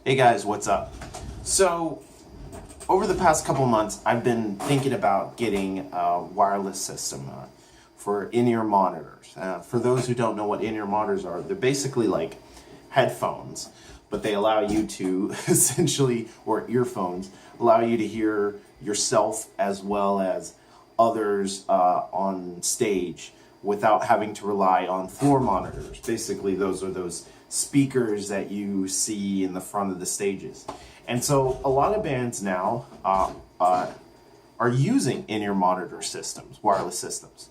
Hey guys, what's up? So, over the past couple months, I've been thinking about getting a wireless system for in-ear monitors. For those who don't know what in-ear monitors are, they're basically like headphones, but they allow you to essentially, or earphones, allow you to hear yourself as well as others on stage without having to rely on floor monitors. Basically, those are those speakers that you see in the front of the stages. And so a lot of bands now are using in-ear monitor systems, wireless systems.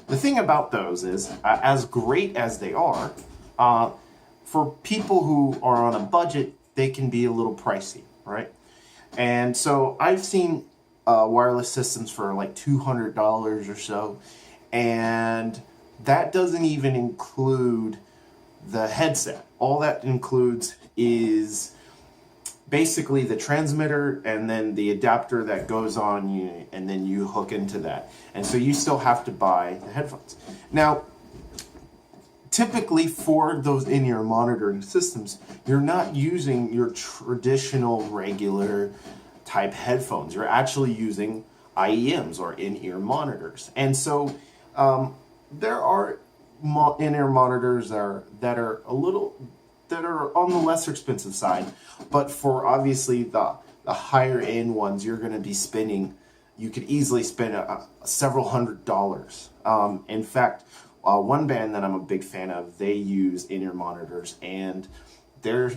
The thing about those is, as great as they are, for people who are on a budget, they can be a little pricey, right? And so I've seen wireless systems for like $200 or so, and that doesn't even include the headset. All that includes is basically the transmitter and then the adapter that goes on you, and then you hook into that. And so you still have to buy the headphones. Now, typically for those in-ear monitoring systems, you're not using your traditional regular type headphones. You're actually using IEMs, or in-ear monitors. And so there are in-ear monitors that are on the lesser expensive side, but for obviously the higher end ones, you're going to be spending. You could easily spend several $100s. In fact, one band that I'm a big fan of, they use in-ear monitors, and they're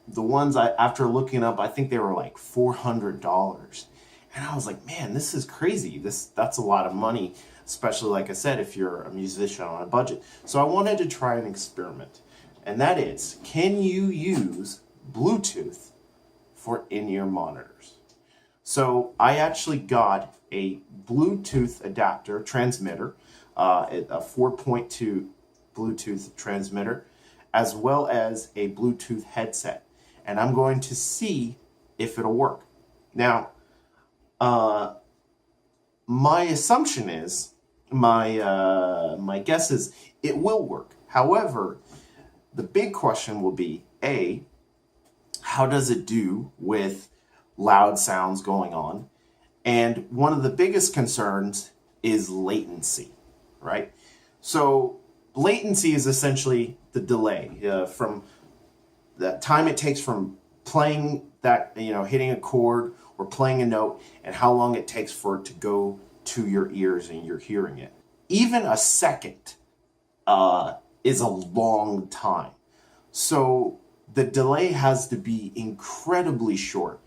the ones after looking up, I think they were like $400. And I was like, man, this is crazy. That's a lot of money, especially, like I said, if you're a musician on a budget. So I wanted to try an experiment, and that is, can you use Bluetooth for in-ear monitors? So I actually got a Bluetooth adapter transmitter, a 4.2 Bluetooth transmitter, as well as a Bluetooth headset. And I'm going to see if it'll work. Now, my assumption is, my guess is it will work. However, the big question will be, A, how does it do with loud sounds going on? And one of the biggest concerns is latency, right? So latency is essentially the delay from the time it takes from playing that, hitting a chord or playing a note, and how long it takes for it to go to your ears and you're hearing it. Even a second is a long time. So the delay has to be incredibly short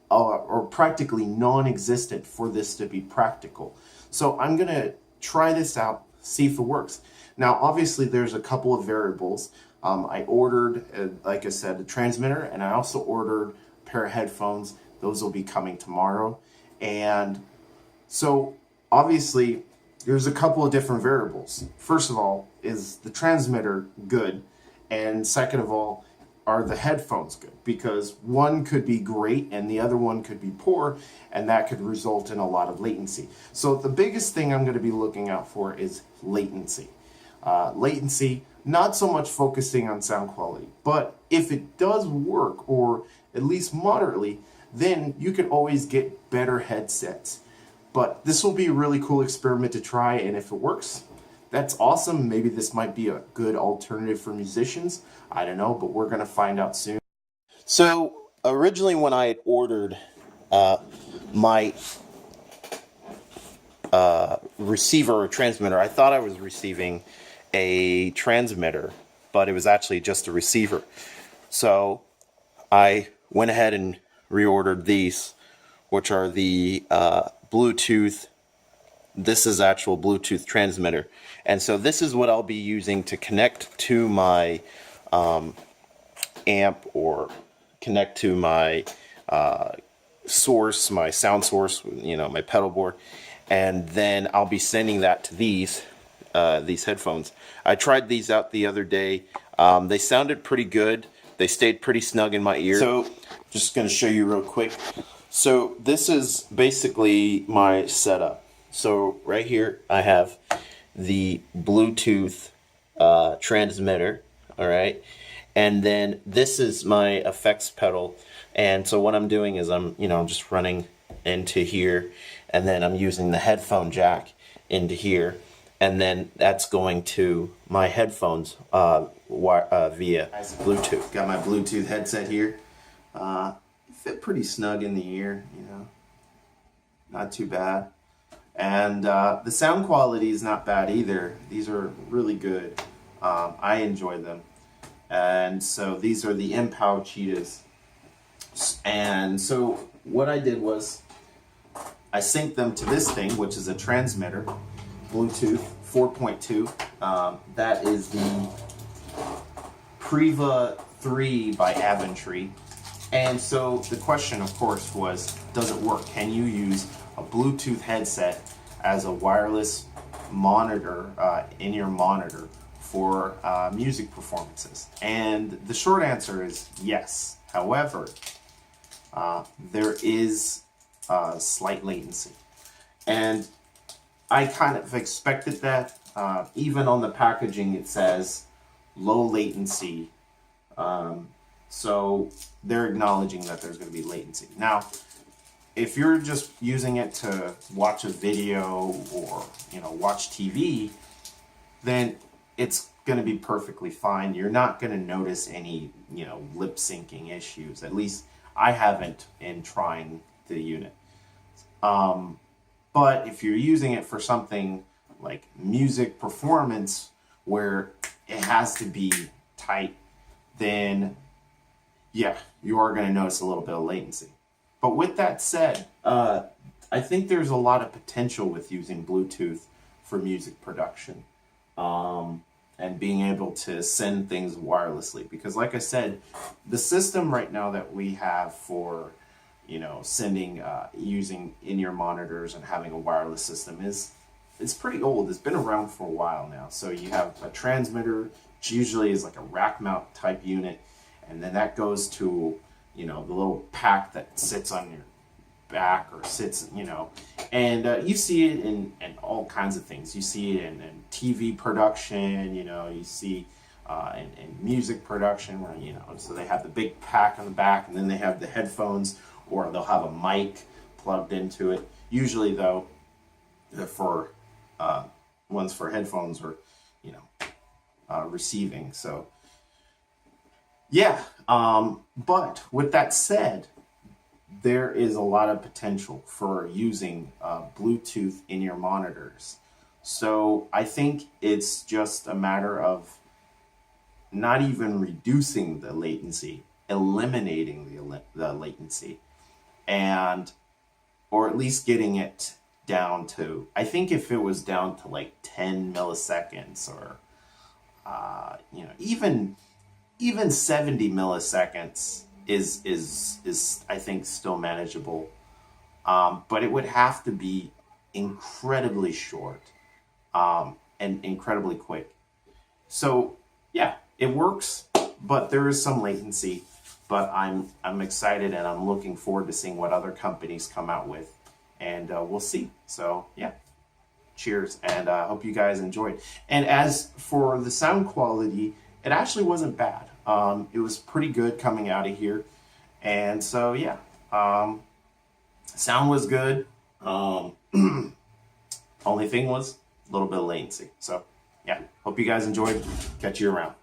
or practically non-existent for this to be practical. So I'm going to try this out, see if it works. Now, obviously, there's a couple of variables. I ordered, like I said, a transmitter, and I also ordered a pair of headphones. Those will be coming tomorrow. And so, obviously, there's a couple of different variables. First of all, is the transmitter good? And second of all, are the headphones good? Because one could be great and the other one could be poor, and that could result in a lot of latency. So the biggest thing I'm going to be looking out for is latency. Latency, not so much focusing on sound quality, but if it does work, or at least moderately, then you can always get better headsets. But this will be a really cool experiment to try, and if it works, that's awesome. Maybe this might be a good alternative for musicians. I don't know, but we're going to find out soon. So originally when I had ordered my receiver or transmitter, I thought I was receiving a transmitter, but it was actually just a receiver. So I went ahead and reordered these, which are the Bluetooth. This is actual Bluetooth transmitter. And so this is what I'll be using to connect to my amp, or connect to my source, my sound source, my pedal board. And then I'll be sending that to these headphones. I tried these out the other day. They sounded pretty good. They stayed pretty snug in my ear. So just going to show you real quick. So this is basically my setup. So right here I have the Bluetooth transmitter, all right, And then this is my effects pedal. And so what I'm doing is I'm just running into here, and then I'm using the headphone jack into here, and then that's going to my headphones via Bluetooth. Got my Bluetooth headset here. Fit pretty snug in the ear, not too bad. And the sound quality is not bad either. These are really good. I enjoy them. And so these are the Mpow Cheetahs. And so what I did was I synced them to this thing, which is a transmitter, Bluetooth 4.2. That is the Priva 3 by Avantree. And so the question, of course, was, does it work? Can you use a Bluetooth headset as a wireless monitor, in-ear monitor, for music performances? And the short answer is yes. However, there is slight latency. And I kind of expected that. Even on the packaging it says low latency. So they're acknowledging that there's going to be latency. Now, if you're just using it to watch a video or watch TV, then it's going to be perfectly fine. You're not going to notice any lip syncing issues. At least I haven't in trying the unit. But if you're using it for something like music performance where it has to be tight, then yeah, you are going to notice a little bit of latency. But with that said, I think there's a lot of potential with using Bluetooth for music production, and being able to send things wirelessly. Because like I said, the system right now that we have for sending, using in-ear monitors and having a wireless system it's pretty old. It's been around for a while now. So you have a transmitter, which usually is like a rack mount type unit, and then that goes to the little pack that sits on your back or sits, and you see it in all kinds of things. You see it in TV production, you see in music production where, so they have the big pack on the back, and then they have the headphones, or they'll have a mic plugged into it. Usually though, for ones for headphones or receiving. So yeah, but with that said, there is a lot of potential for using Bluetooth in-ear monitors. So I think it's just a matter of not even reducing the latency, eliminating the latency, or at least getting it down to, I think if it was down to like 10 milliseconds or even 70 milliseconds is I think still manageable, but it would have to be incredibly short and incredibly quick. So yeah, it works, but there is some latency. But I'm excited, and I'm looking forward to seeing what other companies come out with, and we'll see. So yeah, cheers, and I hope you guys enjoyed. And as for the sound quality, it actually wasn't bad. It was pretty good coming out of here, and so yeah, sound was good. Only thing was a little bit of latency. So yeah, hope you guys enjoyed. Catch you around.